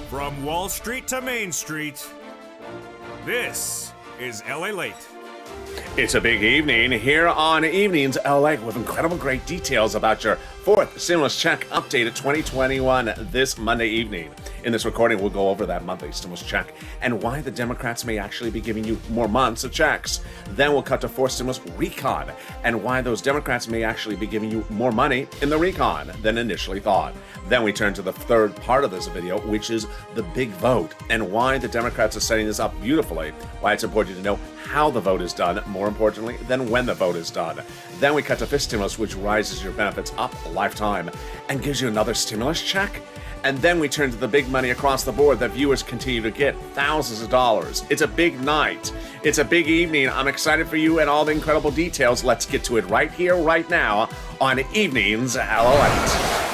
From Wall Street to Main Street, this is Lalate. It's a big evening here on Evenings LA with incredible great details about your fourth stimulus check updated 2021 this Monday evening. In this recording, we'll go over that monthly stimulus check and why the Democrats may actually be giving you more months of checks. Then we'll cut to fourth stimulus recon and why those Democrats may actually be giving you more money in the recon than initially thought. Then we turn to the third part of this video, which is the big vote and why the Democrats are setting this up beautifully, why it's important to know how the vote is done, more importantly, than when the vote is done. Then we cut to fifth stimulus, which rises your benefits up a lifetime and gives you another stimulus check. And then we turn to the big money across the board that viewers continue to get, thousands of dollars. It's a big night. It's a big evening. I'm excited for you and all the incredible details. Let's get to it right here, right now on Evenings Lalate.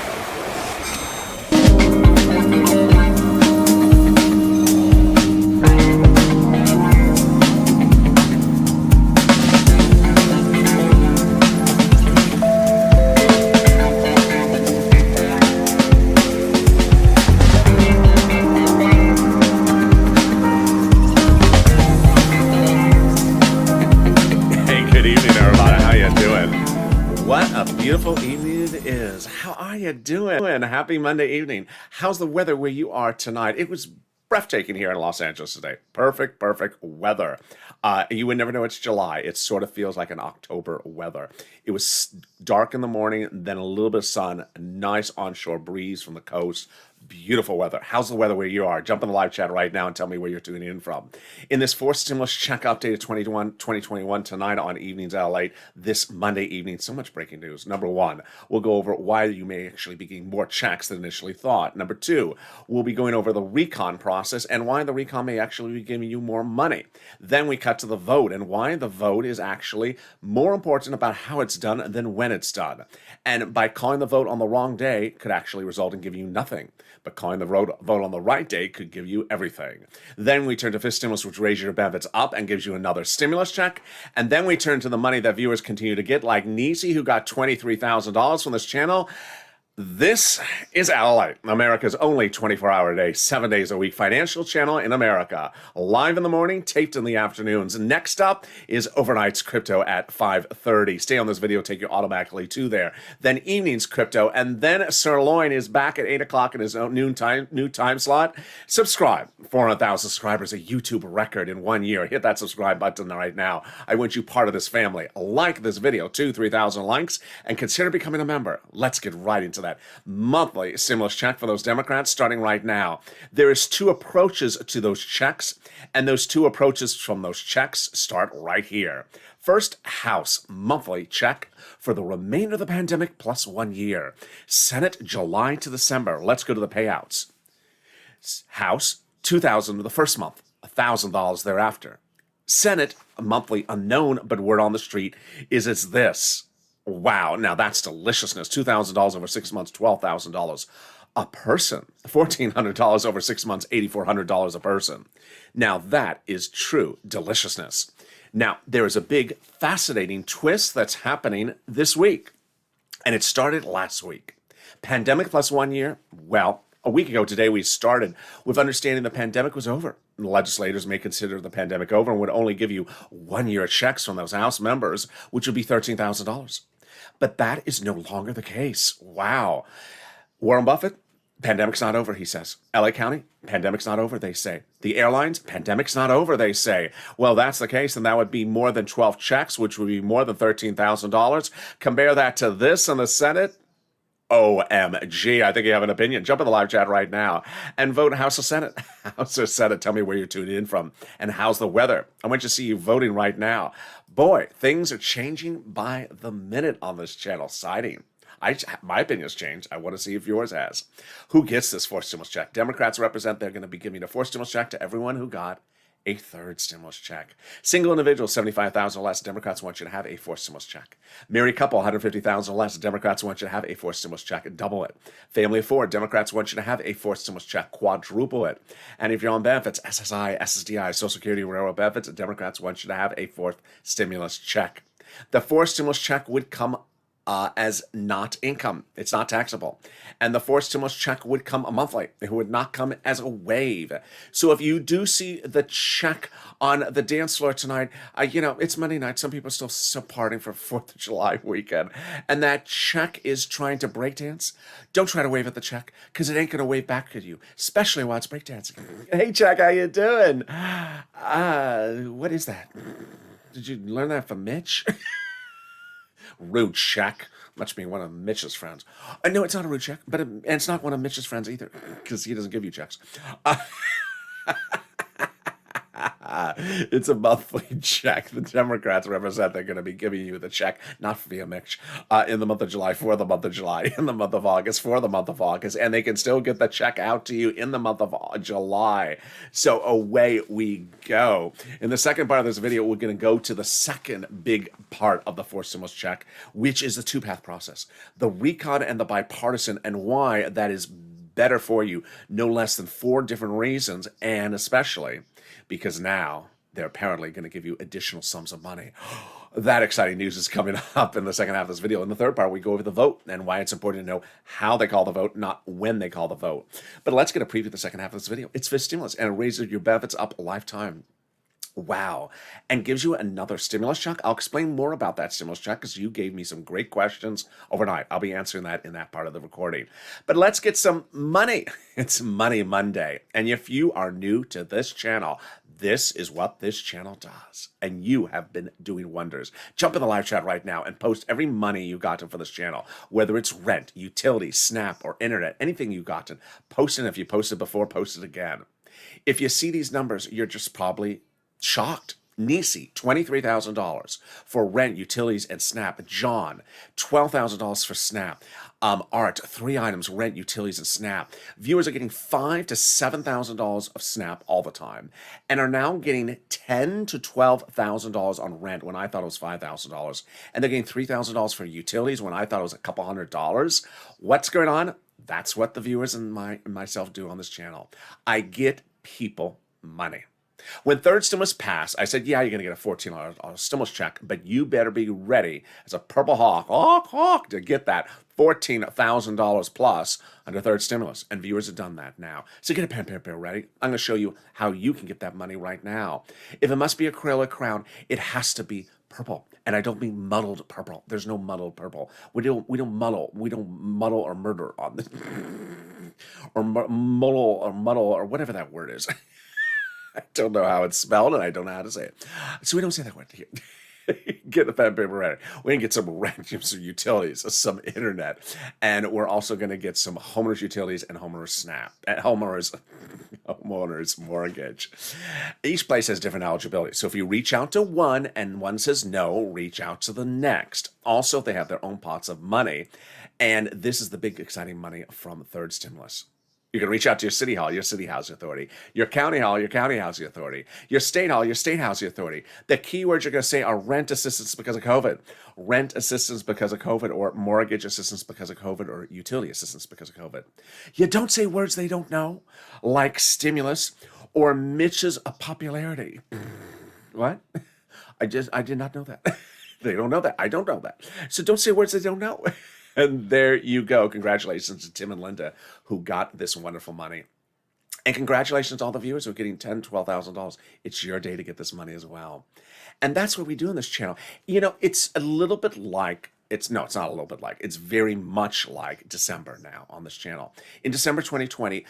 Beautiful evening it is. How are you doing? Happy Monday evening. How's the weather where you are tonight? It was breathtaking here in Los Angeles today. Perfect weather. You would never know it's July. It sort of feels like an October weather. It was dark in the morning, then a little bit of sun, a nice onshore breeze from the coast. Beautiful weather. How's the weather where you are? Jump in the live chat right now and tell me where you're tuning in from. In this fourth stimulus check updated 2021 tonight on Evenings LA, this Monday evening, so much breaking news. Number one, we'll go over why you may actually be getting more checks than initially thought. Number two, we'll be going over the recon process and why the recon may actually be giving you more money. Then we cut to the vote and why the vote is actually more important about how it's done than when it's done. And by calling the vote on the wrong day could actually result in giving you nothing. But calling the vote on the right day could give you everything. Then we turn to fifth stimulus, which raises your benefits up and gives you another stimulus check. And then we turn to the money that viewers continue to get, like Nisi, who got $23,000 from this channel. This is Lalate, America's only 24-hour-a-day, 7 days a week financial channel in America. Live in the morning, taped in the afternoons. Next up is Overnight's Crypto at 5:30. Stay on this video, take you automatically to there. Then Evening's Crypto, and then Sirloin is back at 8 o'clock in his own new time slot. Subscribe. 400,000 subscribers, a YouTube record in 1 year. Hit that subscribe button right now. I want you part of this family. Like this video, 3,000 likes, and consider becoming a member. Let's get right into that monthly stimulus check for those Democrats starting right now. There is two approaches to those checks, and those two approaches from those checks start right here. First, House monthly check for the remainder of the pandemic plus 1 year. Senate, July to December. Let's go to the payouts. House, $2,000 for the first month, $1,000 thereafter. Senate, a monthly unknown, but word on the street is it's this. Wow, now that's deliciousness. $2,000 over 6 months, $12,000 a person. $1,400 over 6 months, $8,400 a person. Now that is true deliciousness. Now, there is a big, fascinating twist that's happening this week, and it started last week. Pandemic plus 1 year, well, a week ago today we started with understanding the pandemic was over. Legislators may consider the pandemic over and would only give you 1 year checks from those House members, which would be $13,000. But that is no longer the case. Wow. Warren Buffett, pandemic's not over, he says. LA County, pandemic's not over, they say. The airlines, pandemic's not over, they say. Well, that's the case, and that would be more than 12 checks, which would be more than $13,000. Compare that to this in the Senate. OMG, I think you have an opinion. Jump in the live chat right now and vote House or Senate. House or Senate, tell me where you're tuning in from. And how's the weather? I want you to see you voting right now. Boy, things are changing by the minute on this channel. Exciting. My opinion has changed. I want to see if yours has. Who gets this fourth stimulus check? Democrats represent they're going to be giving a fourth stimulus check to everyone who got a third stimulus check. Single individual, $75,000 or less. Democrats want you to have a fourth stimulus check. Married couple, $150,000 or less. Democrats want you to have a fourth stimulus check. Double it. Family of four, Democrats want you to have a fourth stimulus check. Quadruple it. And if you're on benefits, SSI, SSDI, Social Security, railroad benefits, Democrats want you to have a fourth stimulus check. The fourth stimulus check would come as not income. It's not taxable. And the fourth stimulus check would come monthly. It would not come as a wave. So if you do see the check on the dance floor tonight, it's Monday night. Some people are still partying for 4th of July weekend. And that check is trying to breakdance. Don't try to wave at the check because it ain't going to wave back at you, especially while it's breakdancing. Hey, check, how you doing? What is that? Did you learn that from Mitch? Rude check. Must be one of Mitch's friends. No, it's not a rude check, but it's not one of Mitch's friends either, because he doesn't give you checks. It's a monthly check. The Democrats represent they're going to be giving you the check, not via Mitch, in the month of July, for the month of July, in the month of August, for the month of August, and they can still get the check out to you in the month of July. So away we go. In the second part of this video, we're going to go to the second big part of the fourth stimulus check, which is the two-path process, the recon and the bipartisan, and why that is better for you, no less than 4 different reasons, and especially because now they're apparently going to give you additional sums of money. That exciting news is coming up in the second half of this video. In the third part, we go over the vote and why it's important to know how they call the vote, not when they call the vote. But let's get a preview of the second half of this video. It's for stimulus, and it raises your benefits up a lifetime. Wow. And gives you another stimulus check. I'll explain more about that stimulus check because you gave me some great questions overnight. I'll be answering that in that part of the recording. But let's get some money. It's Money Monday. And if you are new to this channel, this is what this channel does. And you have been doing wonders. Jump in the live chat right now and post every money you gotten for this channel, whether it's rent, utilities, SNAP, or internet, anything you gotten. Post it. If you posted before, post it again. If you see these numbers, you're just probably shocked. Nisi, $23,000 for rent, utilities, and SNAP. John, $12,000 for SNAP. Art, 3 items, rent, utilities, and SNAP. Viewers are getting $5,000 to $7,000 of SNAP all the time, and are now getting $10,000 to $12,000 on rent when I thought it was $5,000, and they're getting $3,000 for utilities when I thought it was a couple $100. What's going on? That's what the viewers and myself do on this channel. I get people money. When third stimulus passed, I said, yeah, you're going to get a $14 stimulus check, but you better be ready as a purple hawk, to get that $14,000 plus under third stimulus. And viewers have done that now. So get a pen, paper ready. I'm going to show you how you can get that money right now. If it must be acrylic crown, it has to be purple. And I don't mean muddled purple. There's no muddled purple. We don't muddle or murder on this. Or muddle or whatever that word is. I don't know how it's spelled, and I don't know how to say it. So we don't say that word here. Get the pen and paper ready. We're going to get some rent, some utilities, some internet, and we're also going to get some homeowners utilities and homeowners SNAP, and homeowners mortgage. Each place has different eligibility. So if you reach out to one and one says no, reach out to the next. Also, they have their own pots of money, and this is the big exciting money from third stimulus. You can reach out to your city hall, your city housing authority, your county hall, your county housing authority, your state hall, your state housing authority. The keywords you're going to say are rent assistance because of COVID, rent assistance because of COVID, or mortgage assistance because of COVID, or utility assistance because of COVID. You don't say words they don't know, like stimulus or Mitch's popularity. What? I did not know that. They don't know that. I don't know that. So don't say words they don't know. And there you go. Congratulations to Tim and Linda who got this wonderful money. And congratulations to all the viewers who are getting $10,000, $12,000. It's your day to get this money as well. And that's what we do on this channel. It's a little bit like, it's not a little bit like, it's very much like December now on this channel. In December 2020,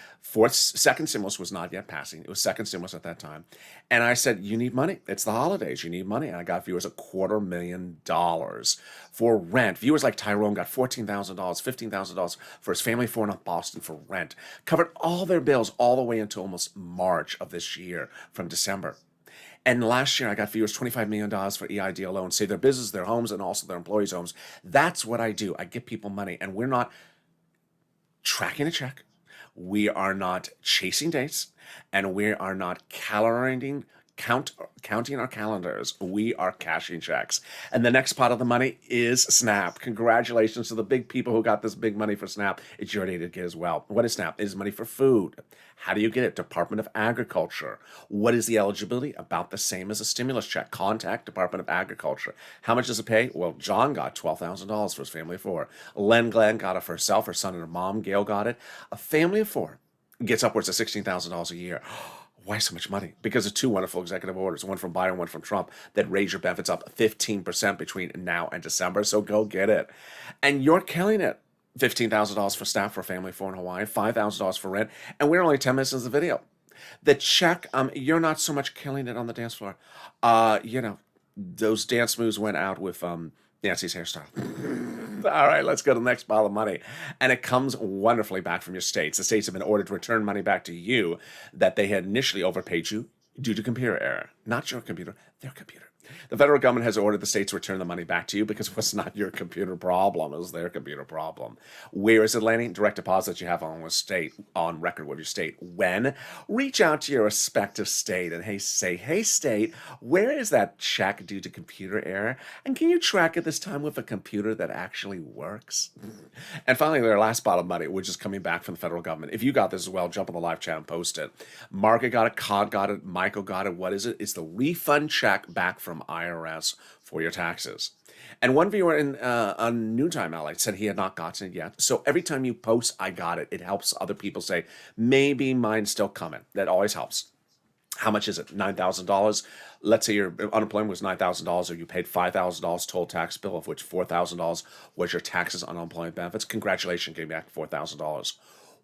second stimulus was not yet passing. It was second stimulus at that time. And I said, you need money. It's the holidays. You need money. And I got viewers $250,000 for rent. Viewers like Tyrone got $14,000, $15,000 for his family 4 in Boston for rent. Covered all their bills all the way until almost March of this year from December. And last year, I got viewers $25 million for EID alone, save their business, their homes, and also their employees' homes. That's what I do. I give people money, and we're not tracking a check. We are not chasing dates, and we are not calendaring counting our calendars. We are cashing checks. And the next pot of the money is SNAP. Congratulations to the big people who got this big money for SNAP. It's your day to get as well. What is SNAP? It is money for food. How do you get it? Department of Agriculture. What is the eligibility? About the same as a stimulus check. Contact Department of Agriculture. How much does it pay? Well, John got $12,000 for his family of 4. Glenn got it for herself, her son, and her mom. Gail got it. A family of 4 gets upwards of $16,000 a year. Why so much money? Because of 2 wonderful executive orders, one from Biden, one from Trump, that raise your benefits up 15% between now and December. So go get it. And you're killing it. $15,000 for staff for a family of 4 in Hawaii, $5,000 for rent, and we're only 10 minutes into the video. The check, you're not so much killing it on the dance floor. Those dance moves went out with Nancy's hairstyle. All right, let's go to the next pile of money. And it comes wonderfully back from your states. The states have been ordered to return money back to you that they had initially overpaid you due to computer error. Not your computer, their computer. The federal government has ordered the states to return the money back to you because it was not your computer problem. It was their computer problem. Where is it landing? Direct deposit you have on record with your state. When? Reach out to your respective state and say, hey, state, where is that check due to computer error? And can you track it this time with a computer that actually works? And finally, their last pot of money, which is coming back from the federal government. If you got this as well, jump on the live chat and post it. Margaret got it, Cod got it, Michael got it. What is it? It's the refund check back from IRS for your taxes. And one viewer in on Noontime Lalate said he had not gotten it yet. So every time you post, I got it, it helps other people say, maybe mine's still coming. That always helps. How much is it? $9,000. Let's say your unemployment was $9,000 or you paid $5,000 total tax bill, of which $4,000 was your taxes on unemployment benefits. Congratulations, getting back $4,000.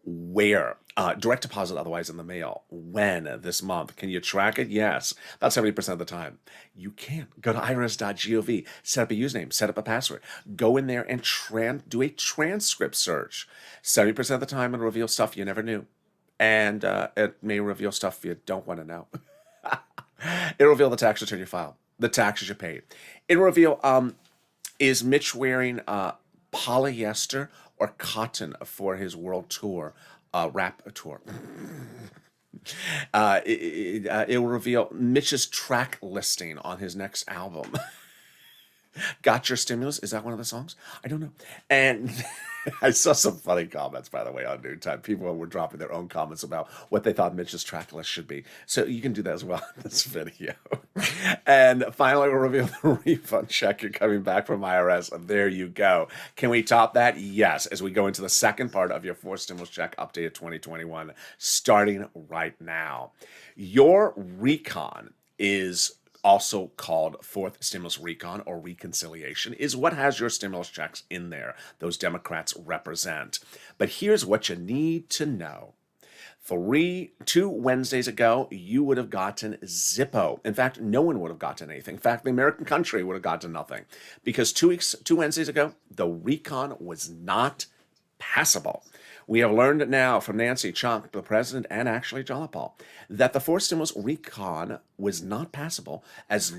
Where? Direct deposit, otherwise in the mail. When? This month. Can you track it? Yes. About 70% of the time. You can. Go to irs.gov, set up a username, set up a password. Go in there and do a transcript search. 70% of the time it'll reveal stuff you never knew. And it may reveal stuff you don't want to know. It'll reveal the tax return you filed, the taxes you paid. It'll reveal, is Mitch wearing polyester or cotton for his world tour, rap tour. It will reveal Mitch's track listing on his next album. Got Your Stimulus? Is that one of the songs? I don't know. And I saw some funny comments, by the way, on Noontime. People were dropping their own comments about what they thought Mitch's track list should be. So you can do that as well in this video. And finally, we'll reveal the refund check you're coming back from IRS. And there you go. Can we top that? Yes. As we go into the second part of your 4th stimulus check updated 2021, starting right now. Your recon is also called 4th stimulus recon or reconciliation, is what has your stimulus checks in there those Democrats represent. But here's what you need to know. 2 Wednesdays ago, you would have gotten Zippo. In fact, no one would have gotten anything. In fact, the American country would have gotten nothing. Because 2 Wednesdays ago, the recon was not passable. We have learned now from Nancy, Chuck, the president, and actually Jalapal, that the 4th stimulus recon was not passable as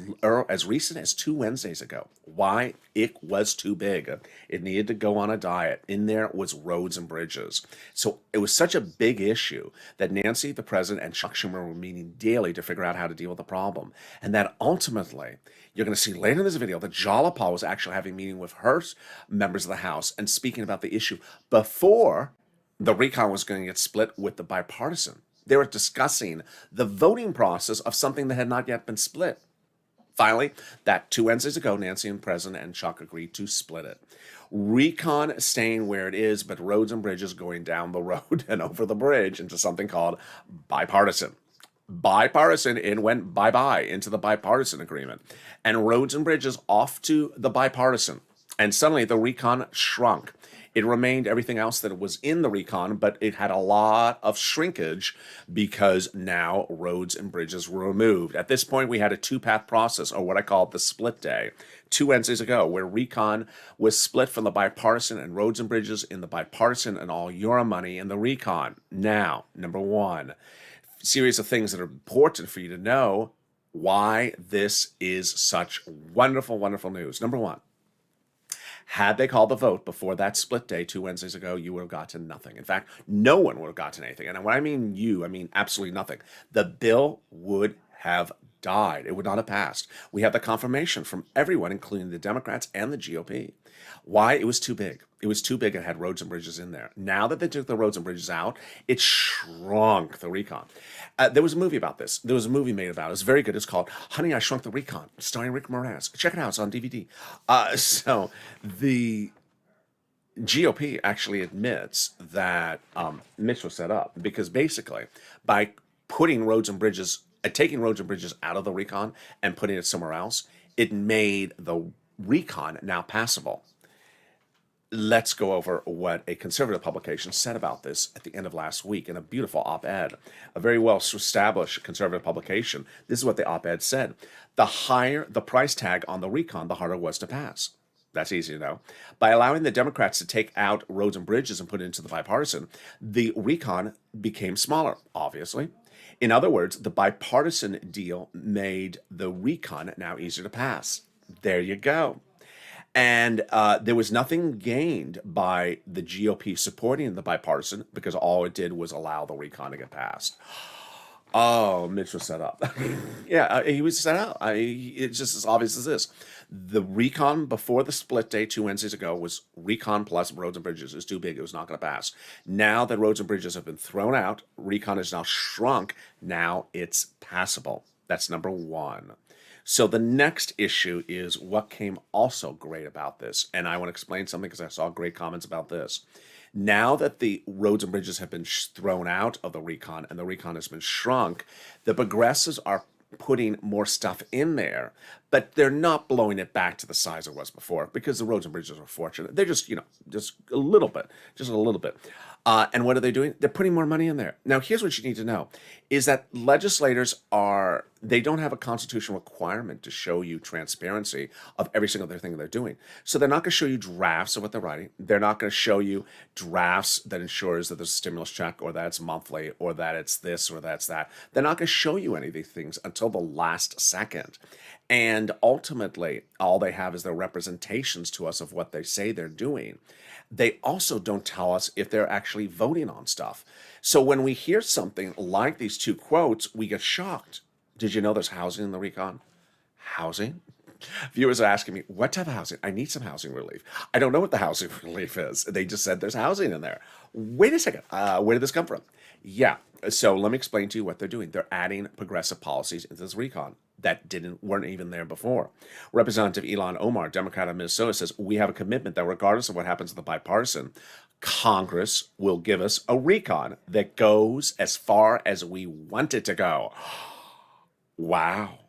recent as 2 Wednesdays ago. Why? It was too big. It needed to go on a diet. In there was roads and bridges. So it was such a big issue that Nancy, the president, and Chuck Schumer were meeting daily to figure out how to deal with the problem. And that ultimately, you're going to see later in this video that Jalapal was actually having a meeting with her members of the House and speaking about the issue before the recon was going to get split with the bipartisan. They were discussing the voting process of something that had not yet been split. Finally, that 2 Wednesdays ago, Nancy and President and Chuck agreed to split it. Recon staying where it is, but roads and bridges going down the road and over the bridge into something called bipartisan. Bipartisan, it went bye-bye into the bipartisan agreement. And roads and bridges off to the bipartisan. And suddenly the recon shrunk. It remained everything else that was in the recon, but it had a lot of shrinkage because now roads and bridges were removed. At this point, we had a 2-path process, or what I call the split day, 2 Wednesdays ago, where recon was split from the bipartisan and roads and bridges in the bipartisan and all your money in the recon. Now, number 1, series of things that are important for you to know why this is such wonderful, wonderful news. Number 1. Had they called the vote before that split day 2 Wednesdays ago, you would have gotten nothing. In fact, no one would have gotten anything. And when I mean you, I mean absolutely nothing. The bill would have died. It would not have passed. We have the confirmation from everyone, including the Democrats and the GOP. Why? It was too big. It was too big. It had roads and bridges in there. Now that they took the roads and bridges out, it shrunk the recon. There was a movie about this. There was a movie made about it. It's very good. It's called Honey, I Shrunk the Recon, starring Rick Moranis. Check it out. It's on DVD. So the GOP actually admits that Mitch was set up because basically by putting roads and bridges, taking roads and bridges out of the recon and putting it somewhere else, it made the recon now passable. Let's go over what a conservative publication said about this at the end of last week in a beautiful op-ed. A very well-established conservative publication. This is what the op-ed said. The higher the price tag on the recon, the harder it was to pass. That's easy to know. By allowing the Democrats to take out roads and bridges and put it into the bipartisan, the recon became smaller, obviously. In other words, the bipartisan deal made the recon now easier to pass. There you go. And there was nothing gained by the GOP supporting the bipartisan because all it did was allow the recon to get passed. Oh, Mitch was set up. Yeah, he was set up. It's just as obvious as this. The recon before the split day 2 Wednesdays ago was recon plus roads and bridges. It was too big. It was not going to pass. Now that roads and bridges have been thrown out, recon is now shrunk. Now it's passable. That's number one. So the next issue is what came also great about this. And I want to explain something because I saw great comments about this. Now that the roads and bridges have been thrown out of the recon and the recon has been shrunk, the progressives are putting more stuff in there, but they're not blowing it back to the size it was before because the roads and bridges are fortunate. They're just, just a little bit. And what are they doing? They're putting more money in there. Now, here's what you need to know, is that legislators they don't have a constitutional requirement to show you transparency of every single thing they're doing. So they're not going to show you drafts of what they're writing. They're not going to show you drafts that ensures that there's a stimulus check or that it's monthly or that it's this or that's that. They're not going to show you any of these things until the last second. And ultimately, all they have is their representations to us of what they say they're doing. They also don't tell us if they're actually voting on stuff. So when we hear something like these two quotes, we get shocked. Did you know there's housing in the recon? Housing? Viewers are asking me, what type of housing? I need some housing relief. I don't know what the housing relief is. They just said there's housing in there. Wait a second. Where did this come from? Yeah. So let me explain to you what they're doing. They're adding progressive policies into this recon that weren't even there before. Representative Ilhan Omar, Democrat of Minnesota, says, we have a commitment that regardless of what happens to the bipartisan, Congress will give us a recon that goes as far as we want it to go. Wow.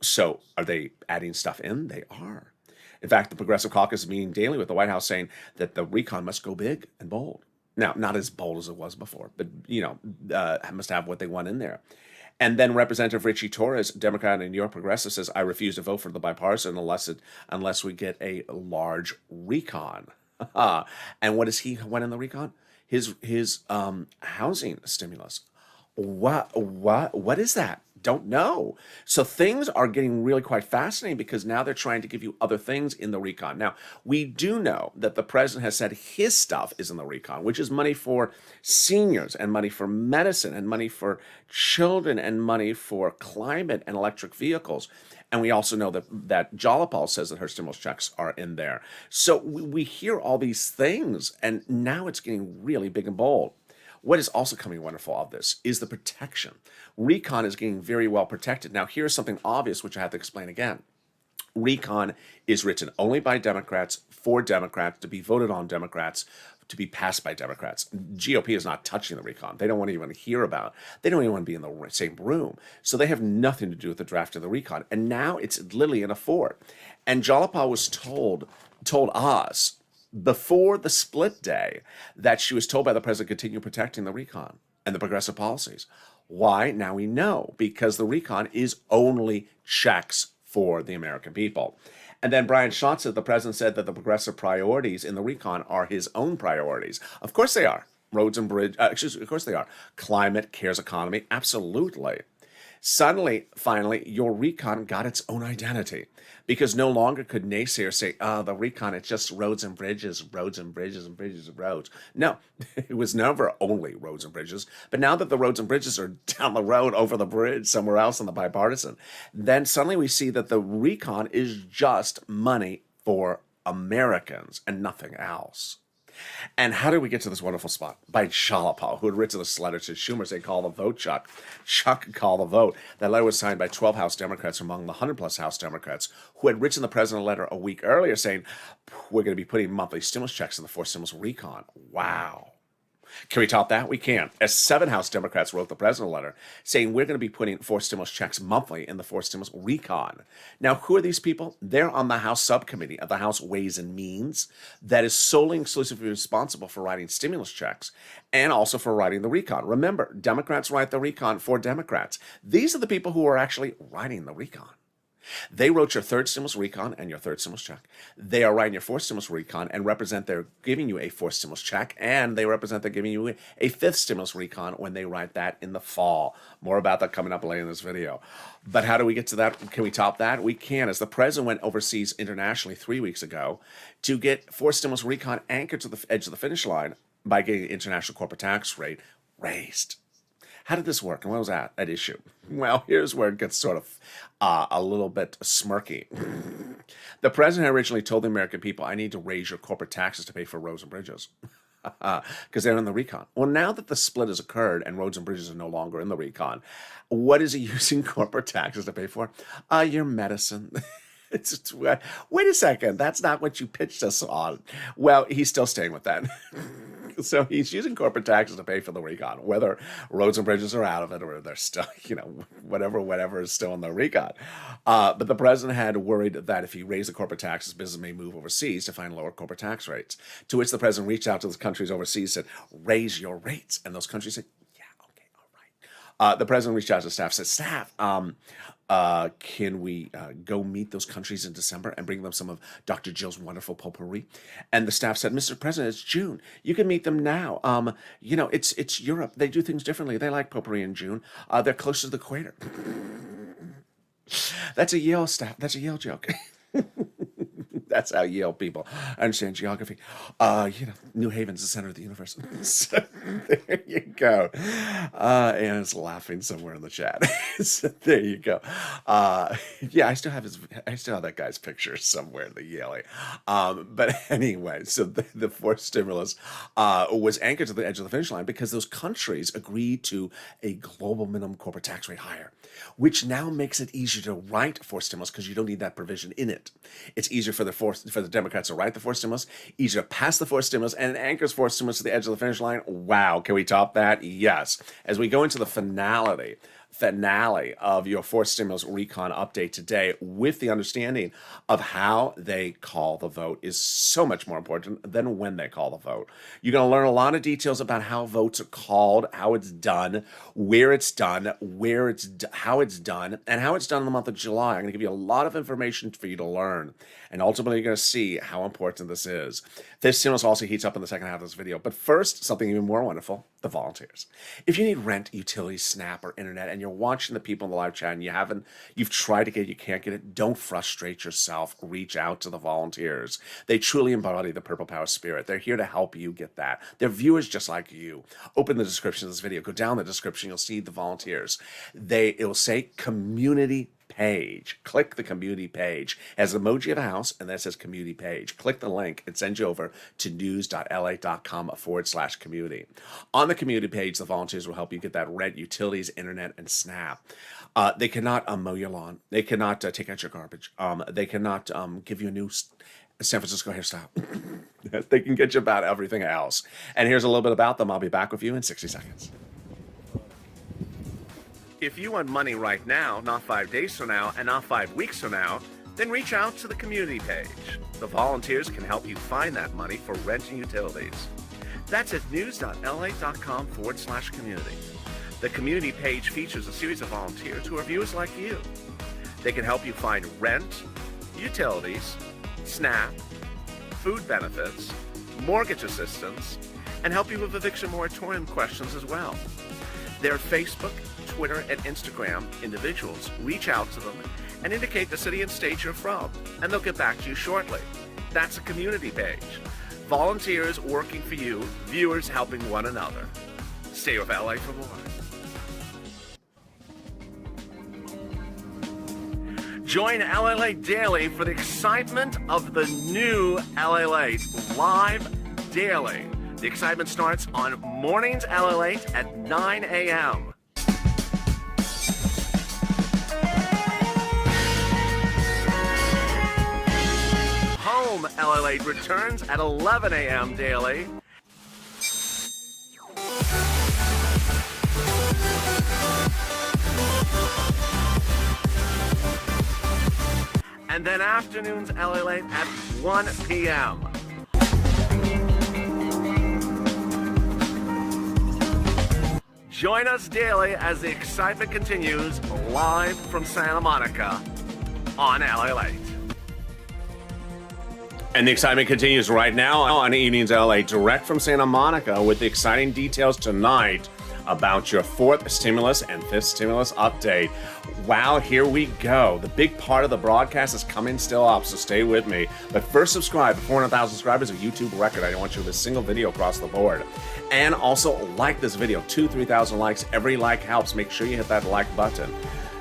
So are they adding stuff in? They are. In fact, the Progressive Caucus is meeting daily with the White House saying that the recon must go big and bold. Now, not as bold as it was before, but, must have what they want in there. And then Representative Richie Torres, Democrat in New York Progressive, says, I refuse to vote for the bipartisan unless we get a large recon. And what does he want in the recon? His housing stimulus. What is that? Don't know. So things are getting really quite fascinating because now they're trying to give you other things in the recon. Now, we do know that the president has said his stuff is in the recon, which is money for seniors and money for medicine and money for children and money for climate and electric vehicles. And we also know that Jalopal says that her stimulus checks are in there. So we hear all these things, and now it's getting really big and bold. What is also coming wonderful of this is the protection. Recon is getting very well protected. Now, here's something obvious, which I have to explain again. Recon is written only by Democrats, for Democrats, to be voted on Democrats, to be passed by Democrats. GOP is not touching the recon. They don't want to even hear about it. They don't even want to be in the same room. So they have nothing to do with the draft of the recon. And now it's literally in a fort. And Jalopal was told us before the split day that she was told by the president to continue protecting the recon and the progressive policies. Why? Now we know, because the recon is only checks for the American people. And then Brian Schatz said, the president said that the progressive priorities in the recon are his own priorities. Of course they are. Roads and bridge, of course they are. Climate, cares economy, absolutely. Suddenly, finally, your recon got its own identity because no longer could naysayers say, oh, the recon, it's just roads and bridges, roads and bridges and bridges and roads. No, it was never only roads and bridges. But now that the roads and bridges are down the road, over the bridge, somewhere else in the bipartisan, then suddenly we see that the recon is just money for Americans and nothing else. And how did we get to this wonderful spot? By Jalapa, who had written this letter to Schumer saying, call the vote, Chuck. Chuck, call the vote. That letter was signed by 12 House Democrats among the 100-plus House Democrats who had written the president a letter a week earlier saying, we're going to be putting monthly stimulus checks in the forced stimulus recon. Wow. Can we top that? We can. As 7 House Democrats wrote the president a letter saying we're going to be putting forced stimulus checks monthly in the forced stimulus recon. Now, who are these people? They're on the House subcommittee of the House Ways and Means that is solely and exclusively responsible for writing stimulus checks and also for writing the recon. Remember, Democrats write the recon for Democrats. These are the people who are actually writing the recon. They wrote your third stimulus recon and your third stimulus check. They are writing your fourth stimulus recon and represent they're giving you a fourth stimulus check, and they represent they're giving you a fifth stimulus recon when they write that in the fall. More about that coming up later in this video. But how do we get to that? Can we top that? We can. As the president went overseas internationally 3 weeks ago to get fourth stimulus recon anchored to the edge of the finish line by getting the international corporate tax rate raised. How did this work, and what was that at issue? Well, here's where it gets sort of a little bit smirky. The president originally told the American people, I need to raise your corporate taxes to pay for roads and bridges, because they're in the recon. Well, now that the split has occurred and roads and bridges are no longer in the recon, what is he using corporate taxes to pay for? Your medicine. Wait a second, that's not what you pitched us on. Well, he's still staying with that. So he's using corporate taxes to pay for the recon, whether roads and bridges are out of it or they're still, whatever is still in the recon. But the president had worried that if he raised the corporate taxes, business may move overseas to find lower corporate tax rates. To which the president reached out to the countries overseas and said, raise your rates. And those countries said, yeah, okay, all right. The president reached out to staff, said, staff, can we go meet those countries in December and bring them some of Dr. Jill's wonderful potpourri? And the staff said, Mr. President, it's June. You can meet them now. It's Europe. They do things differently. They like potpourri in June. They're closer to the equator. That's a Yale staff. That's a Yale joke. That's how Yale people understand geography. New Haven's the center of the universe. So, there you go. Anna's laughing somewhere in the chat. So, there you go. I still have that guy's picture somewhere in the Yale. But anyway, so the fourth stimulus was anchored to the edge of the finish line because those countries agreed to a global minimum corporate tax rate higher, which now makes it easier to write fourth stimulus because you don't need that provision in it. It's easier for the Democrats to write the fourth stimulus, easier to pass the fourth stimulus, and it anchors fourth stimulus to the edge of the finish line. Wow, can we top that? Yes. As we go into the finale of your fourth stimulus recon update today, with the understanding of how they call the vote is so much more important than when they call the vote. You're going to learn a lot of details about how votes are called, how it's done, where it's done, how it's done, and how it's done in the month of July. I'm going to give you a lot of information for you to learn, and ultimately you're going to see how important this is. This stimulus also heats up in the second half of this video, but first, something even more wonderful, the volunteers. If you need rent, utilities, SNAP, or internet, and you're watching the people in the live chat and you've tried to get it, you can't get it, don't frustrate yourself. Reach out to the volunteers. They truly embody the Purple Power spirit. They're here to help you get that. They're viewers just like you. Open the description of this video. Go down the description. You'll see the volunteers. It'll say community page. Click the community page. It has an emoji of a house, and then it says community page. Click the link. It sends you over to news.la.com/community. On the community page, the volunteers will help you get that rent, utilities, internet, and SNAP. They cannot mow your lawn. They cannot take out your garbage. They cannot give you a new San Francisco hairstyle. They can get you about everything else. And here's a little bit about them. I'll be back with you in 60 seconds. If you want money right now, not 5 days from now, and not 5 weeks from now, then reach out to the community page. The volunteers can help you find that money for rent and utilities. That's at news.la.com/community. The community page features a series of volunteers who are viewers like you. They can help you find rent, utilities, SNAP, food benefits, mortgage assistance, and help you with eviction moratorium questions as well. Their Facebook, Twitter and Instagram individuals, reach out to them and indicate the city and state you're from, and they'll get back to you shortly. That's a community page. Volunteers working for you, viewers helping one another. Stay with LA for more. Join Lalate Daily for the excitement of the new Lalate live daily. The excitement starts on mornings Lalate at 9 a.m. Home Lalate returns at 11 a.m. daily. And then afternoons Lalate at 1 p.m. Join us daily as the excitement continues live from Santa Monica on Lalate. And the excitement continues right now on Evenings LA, direct from Santa Monica, with the exciting details tonight about your fourth stimulus and fifth stimulus update. Wow, here we go. The big part of the broadcast is coming still up, so stay with me. But first, subscribe. 400,000 subscribers, a YouTube record. I don't want you to miss a single video across the board. And also, like this video. 3,000 likes. Every like helps. Make sure you hit that like button.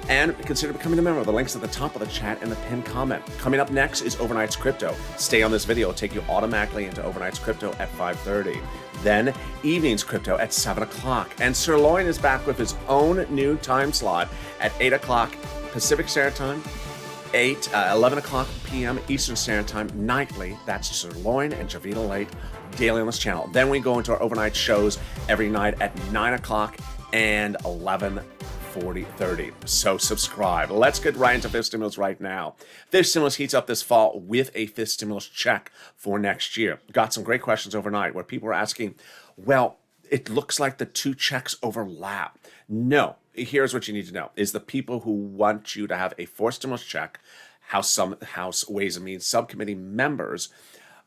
And consider becoming a member. The link's at the top of the chat and the pinned comment. Coming up next is Overnight's Crypto. Stay on this video. It'll take you automatically into Overnight's Crypto at 5:30. Then Evening's Crypto at 7 o'clock. And Sirloin is back with his own new time slot at 8 o'clock Pacific Standard Time, 11 o'clock p.m. Eastern Standard Time, nightly. That's Sirloin and Javita Late daily on this channel. Then we go into our overnight shows every night at 9 o'clock and 11:30. So subscribe. Let's get right into fifth stimulus right now. Fifth stimulus heats up this fall with a fifth stimulus check for next year. Got some great questions overnight where people are asking, well, it looks like the two checks overlap. No, here's what you need to know is the people who want you to have a fourth stimulus check, House Ways and Means subcommittee members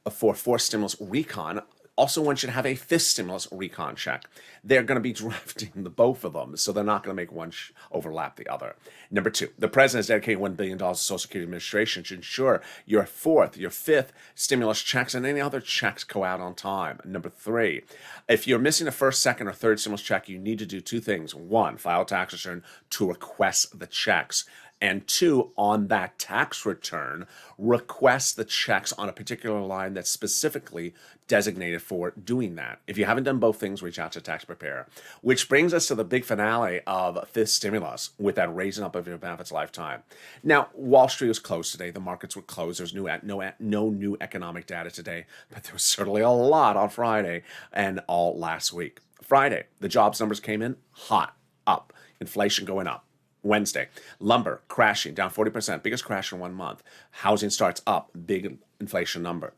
for fourth stimulus recon also want you to have a fifth stimulus recon check. They're going to be drafting the both of them, so they're not going to make one overlap the other. Number two, the president has dedicated $1 billion to Social Security Administration to ensure your fourth, your fifth stimulus checks and any other checks go out on time. Number three, if you're missing a first, second, or third stimulus check, you need to do two things. One, file a tax return to request the checks. And two, on that tax return, request the checks on a particular line that's specifically designated for doing that. If you haven't done both things, reach out to a tax preparer. Which brings us to the big finale of fifth stimulus with that raising up of your benefits lifetime. Now, Wall Street was closed today. The markets were closed. There's no new economic data today, but there was certainly a lot on Friday and all last week. Friday, the jobs numbers came in hot, up, inflation going up. Wednesday, lumber crashing, down 40%, biggest crash in 1 month. Housing starts up, big inflation number.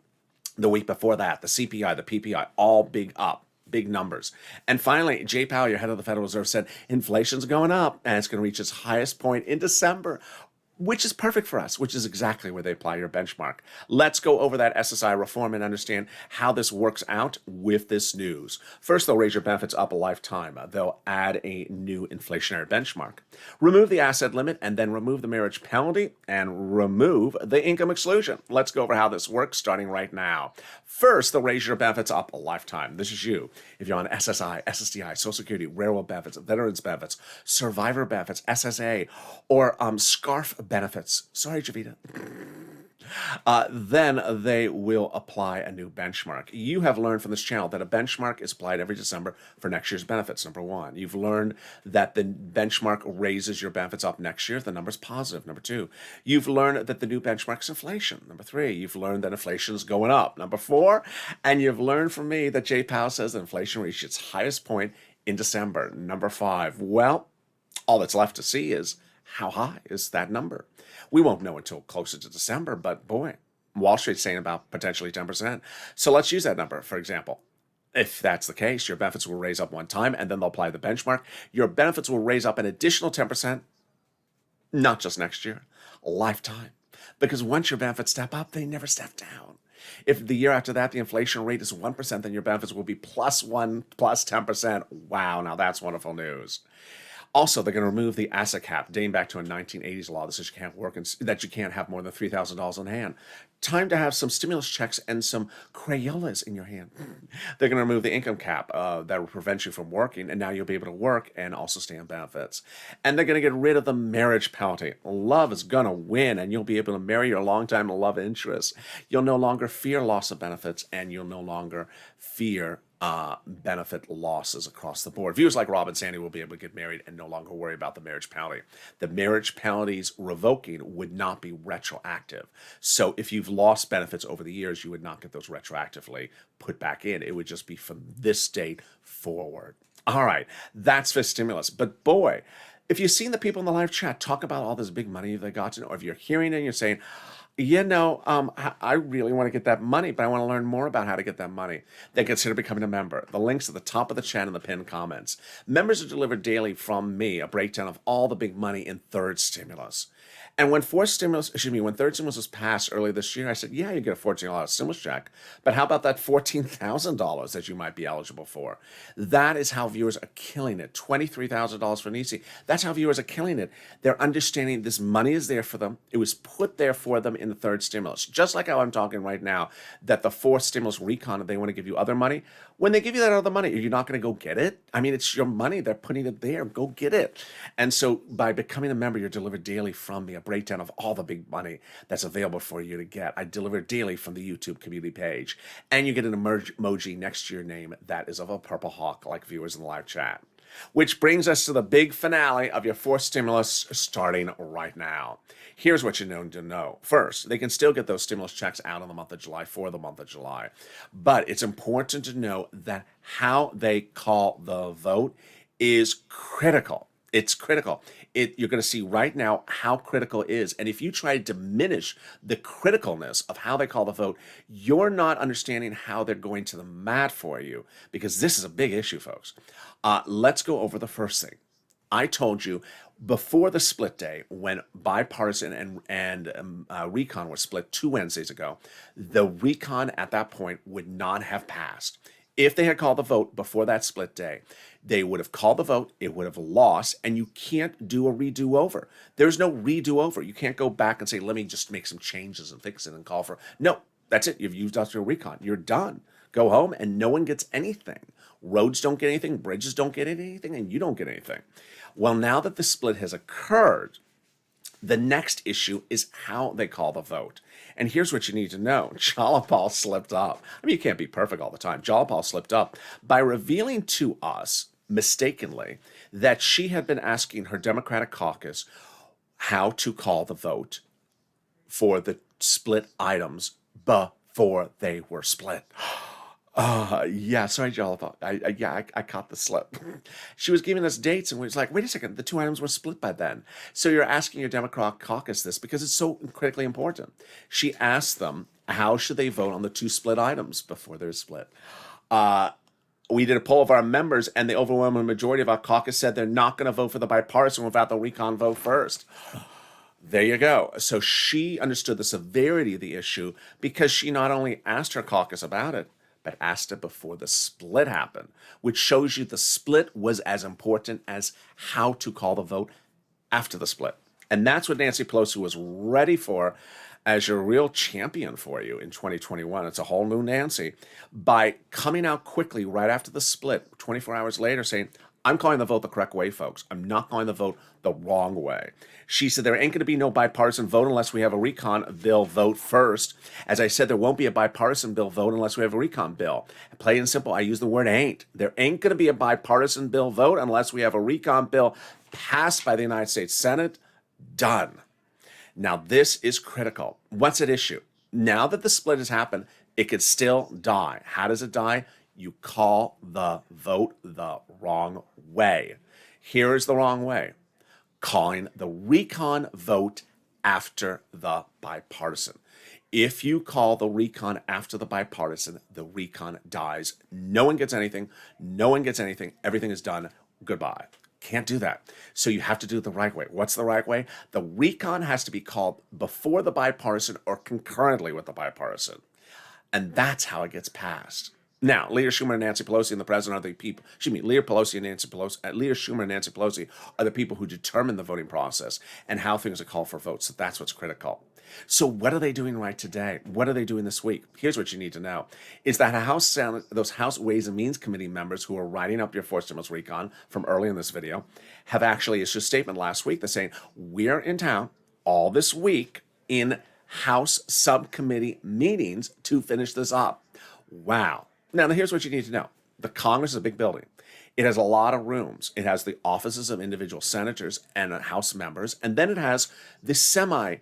The week before that, the CPI, the PPI, all big up, big numbers. And finally, Jay Powell, your head of the Federal Reserve, said inflation's going up and it's going to reach its highest point in December, which is perfect for us, which is exactly where they apply your benchmark. Let's go over that SSI reform and understand how this works out with this news. First, they'll raise your benefits up a lifetime. They'll add a new inflationary benchmark. Remove the asset limit and then remove the marriage penalty and remove the income exclusion. Let's go over how this works starting right now. First, they'll raise your benefits up a lifetime. This is you. If you're on SSI, SSDI, Social Security, railroad benefits, veterans benefits, survivor benefits, SSA, or SCARF benefits. Sorry, Javita. Then they will apply a new benchmark. You have learned from this channel that a benchmark is applied every December for next year's benefits, number one. You've learned that the benchmark raises your benefits up next year if the number's positive, number two. You've learned that the new benchmark is inflation, number three. You've learned that inflation is going up, number four. And you've learned from me that Jay Powell says that inflation reached its highest point in December, number five. Well, all that's left to see is how high is that number? We won't know until closer to December, but boy, Wall Street's saying about potentially 10%. So let's use that number, for example. If that's the case, your benefits will raise up one time, and then they'll apply the benchmark. Your benefits will raise up an additional 10%, not just next year, a lifetime. Because once your benefits step up, they never step down. If the year after that, the inflation rate is 1%, then your benefits will be plus 1, plus 10%. Wow, now that's wonderful news. Also, they're going to remove the asset cap dating back to a 1980s law that says you can't work and that you can't have more than $3,000 on hand. Time to have some stimulus checks and some Crayolas in your hand. They're going to remove the income cap that will prevent you from working, and now you'll be able to work and also stay on benefits. And they're going to get rid of the marriage penalty. Love is going to win, and you'll be able to marry your longtime love interest. You'll no longer fear loss of benefits, and you'll no longer fear benefit losses across the board. Viewers like Rob and Sandy will be able to get married and no longer worry about the marriage penalty. The marriage penalties revoking would not be retroactive. So if you've lost benefits over the years, you would not get those retroactively put back in. It would just be from this date forward. All right, that's for stimulus. But boy, if you've seen the people in the live chat talk about all this big money they got to, or if you're hearing it and you're saying, I really want to get that money, but I want to learn more about how to get that money, then consider becoming a member. The link's at the top of the chat in the pinned comments. Members are delivered daily from me a breakdown of all the big money in third stimulus. And when third stimulus was passed earlier this year, I said, yeah, you get a $14 stimulus check, but how about that $14,000 that you might be eligible for? That is how viewers are killing it. $23,000 for Nisi. That's how viewers are killing it. They're understanding this money is there for them. It was put there for them in the third stimulus. Just like how I'm talking right now, that the fourth stimulus recon, they want to give you other money. When they give you that other money, are you not going to go get it? I mean, it's your money. They're putting it there. Go get it. And so by becoming a member, you're delivered daily from me a breakdown of all the big money that's available for you to get. I deliver daily from the YouTube community page. And you get an emoji next to your name that is of a purple hawk, like viewers in the live chat. Which brings us to the big finale of your fourth stimulus starting right now. Here's what you need to know. First, they can still get those stimulus checks out in the month of July for the month of July. But it's important to know that how they call the vote is critical. It's critical. You're going to see right now how critical it is. And if you try to diminish the criticalness of how they call the vote, you're not understanding how they're going to the mat for you, because this is a big issue, folks. Let's go over the first thing. I told you before the split day, when bipartisan and recon were split 2 Wednesdays ago, the recon at that point would not have passed. If they had called the vote before that split day, they would have called the vote, it would have lost, and you can't do a redo over. There's no redo over. You can't go back and say, let me just make some changes and fix it and call for. No, that's it. You've used up your recon. You're done. Go home, and no one gets anything. Roads don't get anything, bridges don't get anything, and you don't get anything. Well, now that the split has occurred, the next issue is how they call the vote. And here's what you need to know. Jalapal slipped up. I mean, you can't be perfect all the time. Jalapal slipped up by revealing to us, mistakenly, that she had been asking her Democratic caucus how to call the vote for the split items before they were split. Yeah, sorry, Jalapal. I caught the slip. She was giving us dates, and we was like, wait a second, the 2 items were split by then. So you're asking your Democrat caucus this because it's so critically important. She asked them, how should they vote on the 2 split items before they're split? We did a poll of our members, and the overwhelming majority of our caucus said they're not going to vote for the bipartisan without the recon vote first. There you go. So she understood the severity of the issue because she not only asked her caucus about it, but asked it before the split happened, which shows you the split was as important as how to call the vote after the split. And that's what Nancy Pelosi was ready for as your real champion for you in 2021. It's a whole new Nancy, by coming out quickly right after the split, 24 hours later, saying, I'm calling the vote the correct way, folks. I'm not calling the vote the wrong way. She said there ain't going to be no bipartisan vote unless we have a recon bill vote first. As I said, there won't be a bipartisan bill vote unless we have a recon bill. Plain and simple, I use the word ain't. There ain't going to be a bipartisan bill vote unless we have a recon bill passed by the United States Senate. Done. Now, this is critical. What's at issue? Now that the split has happened, it could still die. How does it die? You call the vote the wrong way. Here is the wrong way. Calling the recon vote after the bipartisan. If you call the recon after the bipartisan, the recon dies. No one gets anything. No one gets anything. Everything is done. Goodbye. Can't do that. So you have to do it the right way. What's the right way? The recon has to be called before the bipartisan or concurrently with the bipartisan. And that's how it gets passed. Now, Leader Schumer and Nancy Pelosi and the president are the people. Excuse me, Leader Pelosi and Nancy Pelosi, Leader Schumer and Nancy Pelosi are the people who determine the voting process and how things are called for votes. So that's what's critical. So what are they doing right today? What are they doing this week? Here's what you need to know: is that those House Ways and Means Committee members who are writing up your fourth stimulus recon from early in this video have actually issued a statement last week. They're saying we're in town all this week in House subcommittee meetings to finish this up. Wow. Now, here's what you need to know. The Congress is a big building. It has a lot of rooms. It has the offices of individual senators and House members, and then it has the subcommittee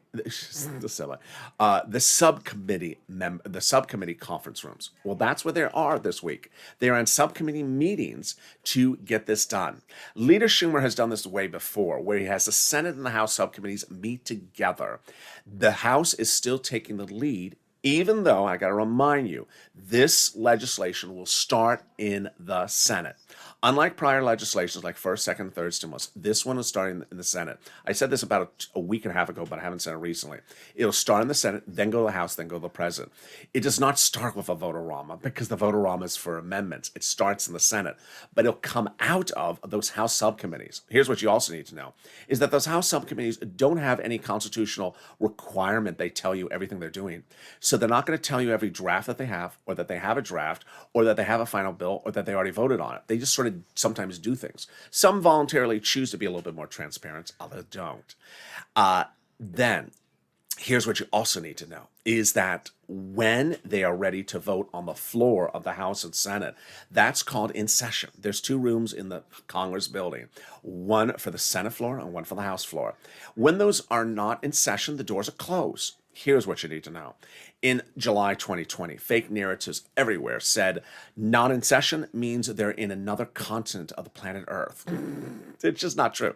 conference rooms. Well, that's where they are this week. They are in subcommittee meetings to get this done. Leader Schumer has done this way before, where he has the Senate and the House subcommittees meet together. The House is still taking the lead, even though, I got to remind you, this legislation will start in the Senate. Unlike prior legislations like first, second, and third stimulus, this one is starting in the Senate. I said this about a week and a half ago, but I haven't said it recently. It'll start in the Senate, then go to the House, then go to the President. It does not start with a vote-a-rama because the vote-a-rama is for amendments. It starts in the Senate, but it'll come out of those House subcommittees. Here's what you also need to know, is that those House subcommittees don't have any constitutional requirement. They tell you everything they're doing. So they're not going to tell you every draft that they have, or that they have a draft, or that they have a final bill, or that they already voted on it. They just sort of sometimes do things. Some voluntarily choose to be a little bit more transparent, others don't. Then, here's what you also need to know, is that when they are ready to vote on the floor of the House and Senate, that's called in session. There's two rooms in the Congress building, one for the Senate floor and one for the House floor. When those are not in session, the doors are closed. Here's what you need to know. In July 2020, fake narratives everywhere said not in session means they're in another continent of the planet Earth. It's just not true.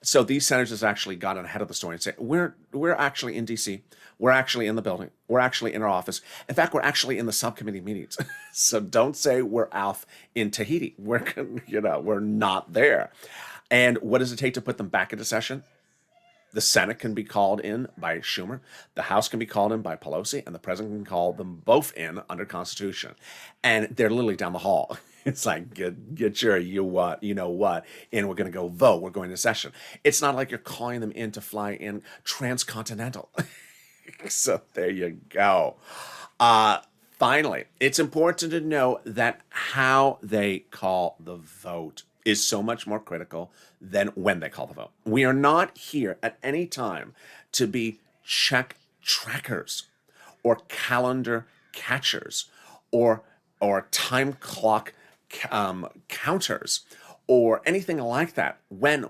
So these senators actually got ahead of the story and said, we're actually in D.C. We're actually in the building. We're actually in our office. In fact, we're actually in the subcommittee meetings. So don't say we're off in Tahiti. We're not there. And what does it take to put them back into session? The Senate can be called in by Schumer, the House can be called in by Pelosi, and the President can call them both in under Constitution. And they're literally down the hall. It's like, get your you know what, and we're going to go vote. We're going to session. It's not like you're calling them in to fly in transcontinental. So there you go. Finally, it's important to know that how they call the vote is so much more critical than when they call the vote. We are not here at any time to be check trackers or calendar catchers or time clock counters or anything like that. When,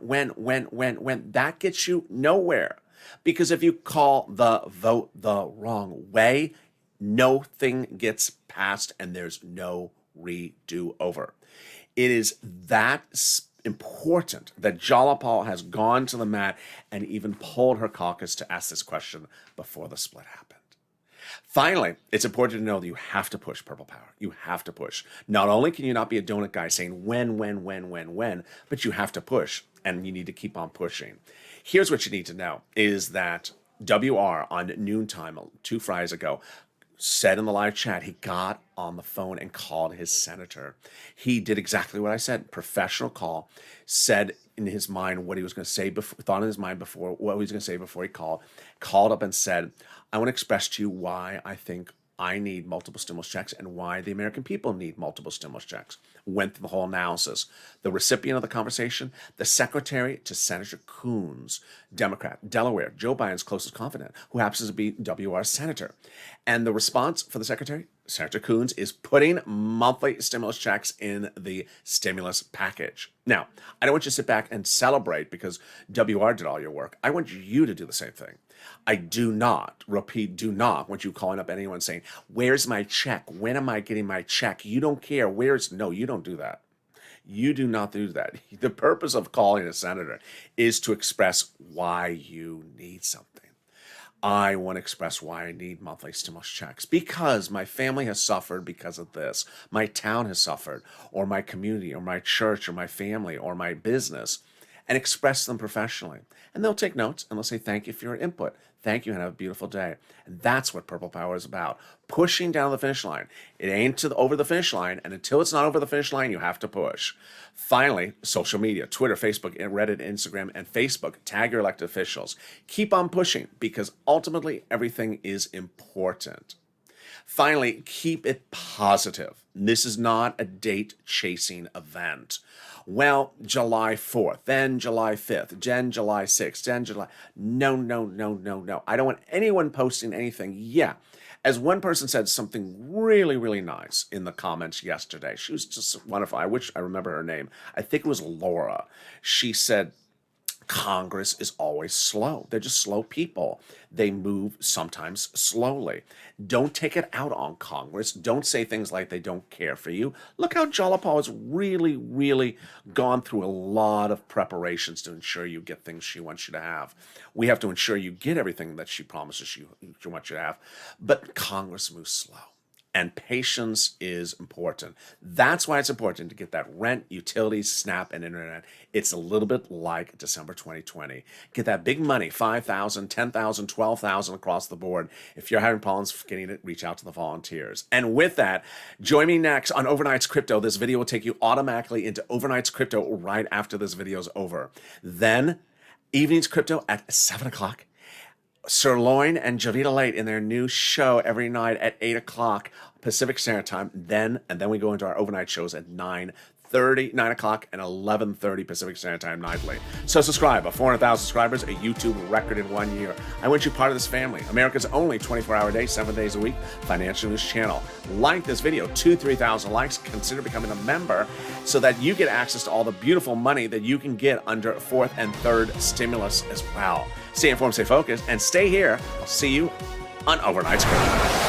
that gets you nowhere. Because if you call the vote the wrong way, nothing gets passed and there's no redo over. It is that important that Jalapal has gone to the mat and even pulled her caucus to ask this question before the split happened. Finally, it's important to know that you have to push purple power. You have to push. Not only can you not be a donut guy saying when, but you have to push, and you need to keep on pushing. Here's what you need to know, is that WR on noontime 2 Fridays ago said in the live chat, he got on the phone and called his senator. He did exactly what I said, professional call, said in his mind what he was going to say, thought in his mind before what he was going to say before he called up and said, I want to express to you why I think I need multiple stimulus checks and why the American people need multiple stimulus checks. Went through the whole analysis. The recipient of the conversation, the secretary to Senator Coons, Democrat, Delaware, Joe Biden's closest confidant, who happens to be WR's senator. And the response for the secretary, Senator Coons, is putting monthly stimulus checks in the stimulus package. Now, I don't want you to sit back and celebrate because WR did all your work. I want you to do the same thing. I do not want you calling up anyone saying, where's my check? When am I getting my check? You don't care. No, you don't do that. You do not do that. The purpose of calling a senator is to express why you need something. I want to express why I need monthly stimulus checks because my family has suffered because of this. My town has suffered, or my community, or my church, or my family, or my business. and express them professionally. And they'll take notes and they'll say thank you for your input. Thank you and have a beautiful day. And that's what Purple Power is about. Pushing down the finish line. It ain't over the finish line, and until it's not over the finish line, you have to push. Finally, social media, Twitter, Facebook, Reddit, Instagram, and Facebook. Tag your elected officials. Keep on pushing because ultimately everything is important. Finally, keep it positive. This is not a date-chasing event. Well, July 4th, then July 5th, then July 6th, then July... No. I don't want anyone posting anything. Yeah. As one person said something really, really nice in the comments yesterday. She was just wonderful. I wish I remember her name. I think it was Laura. She said, Congress is always slow. They're just slow people. They move sometimes slowly. Don't take it out on Congress. Don't say things like they don't care for you. Look how Jalapal has really, really gone through a lot of preparations to ensure you get things she wants you to have. We have to ensure you get everything that she promises she wants you to have. But Congress moves slow. And patience is important. That's why it's important to get that rent, utilities, SNAP, and internet. It's a little bit like December 2020. Get that big money, $5,000, $10,000, $12,000 across the board. If you're having problems getting it, reach out to the volunteers. And with that, join me next on Overnight's Crypto. This video will take you automatically into Overnight's Crypto right after this video is over. Then, Evening's Crypto at 7 o'clock. Sirloin and Javita Lalate in their new show every night at 8 o'clock Pacific Standard Time. Then we go into our overnight shows at 9 o'clock and 11:30 Pacific Standard Time nightly. So subscribe. 400,000 subscribers, a YouTube record in 1 year. I want you part of this family. America's only 24-hour day, 7 days a week financial news channel. Like this video, 3,000 likes. Consider becoming a member so that you get access to all the beautiful money that you can get under fourth and third stimulus as well. Stay informed, stay focused, and stay here. I'll see you on Overnight's Crypto.